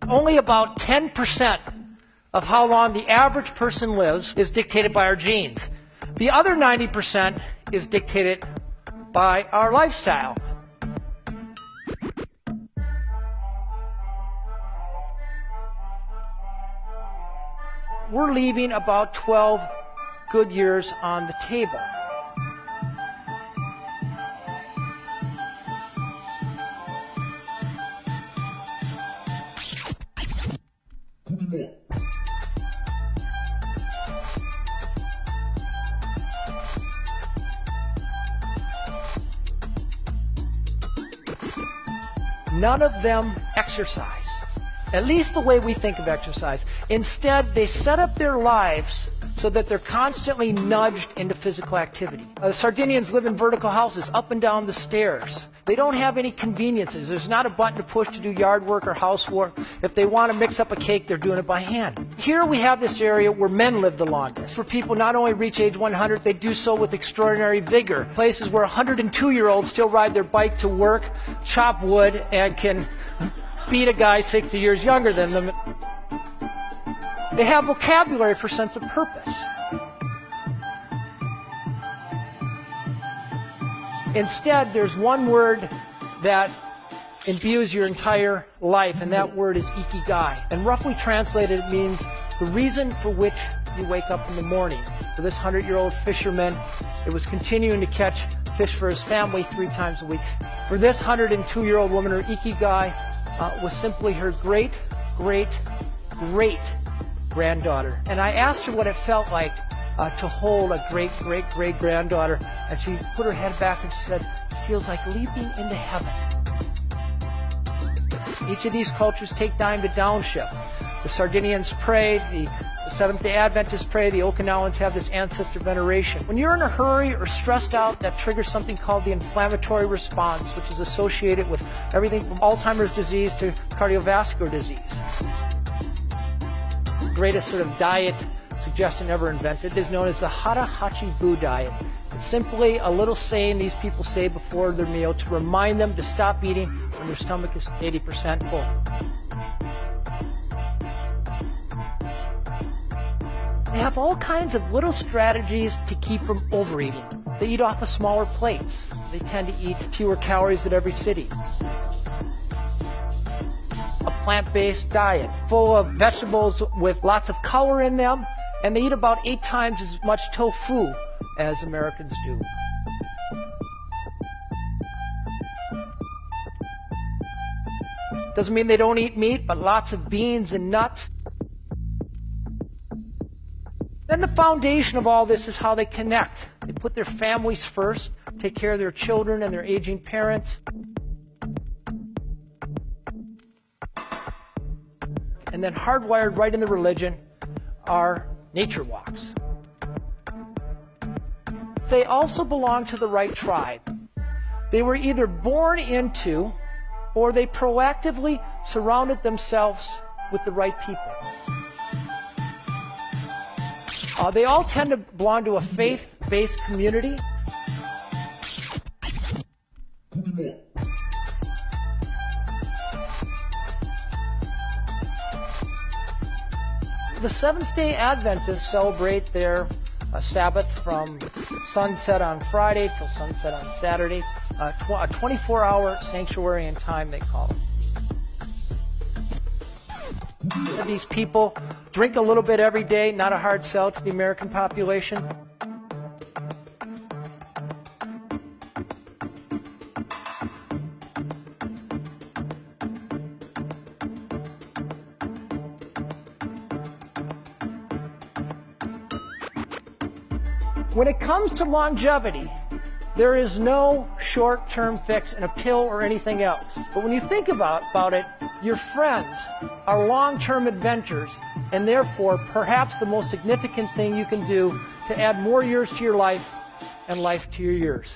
Only about 10% of how long the average person lives is dictated by our genes. The other 90% is dictated by our lifestyle. We're leaving about 12 good years on the table. None of them exercise, at least the way we think of exercise. Instead, they set up their lives so that they're constantly nudged into physical activity. The Sardinians live in vertical houses, up and down the stairs. They don't have any conveniences. There's not a button to push to do yard work or housework. If they want to mix up a cake, they're doing it by hand. Here we have this area where men live the longest, where people not only reach age 100, they do so with extraordinary vigor. Places where 102-year-olds still ride their bike to work, chop wood, and can beat a guy 60 years younger than them. They have vocabulary for sense of purpose. Instead, there's one word that imbues your entire life, and that word is ikigai. And roughly translated, it means the reason for which you wake up in the morning. For this 100-year-old fisherman, it was continuing to catch fish for his family 3 times a week. For this 102-year-old woman, her ikigai was simply her great granddaughter. And I asked her what it felt like to hold a great granddaughter, and she put her head back and she said, "It feels like leaping into heaven." Each of these cultures take time to downshift. The Sardinians pray, the Seventh-day Adventists pray, the Okinawans have this ancestor veneration. When you're in a hurry or stressed out, that triggers something called the inflammatory response, which is associated with everything from Alzheimer's disease to cardiovascular disease. The greatest sort of diet suggestion ever invented is known as the Hara Hachi Bu diet. It's simply a little saying these people say before their meal to remind them to stop eating when their stomach is 80% full. They have all kinds of little strategies to keep from overeating. They eat off of smaller plates. They tend to eat fewer calories at every sitting. A plant-based diet full of vegetables with lots of color in them, and they eat about 8 times as much tofu as Americans do. Doesn't mean they don't eat meat, but lots of beans and nuts. Then the foundation of all this is how they connect. They put their families first, take care of their children and their aging parents. And then hardwired right in the religion are nature walks. They also belong to the right tribe. They were either born into or they proactively surrounded themselves with the right people. They all tend to belong to a faith-based community. The Seventh-day Adventists celebrate their Sabbath from sunset on Friday till sunset on Saturday, a 24-hour sanctuary in time, they call it. These people drink a little bit every day, not a hard sell to the American population. When it comes to longevity, there is no short-term fix in a pill or anything else. But when you think about it, your friends are long-term adventures, and therefore perhaps the most significant thing you can do to add more years to your life and life to your years.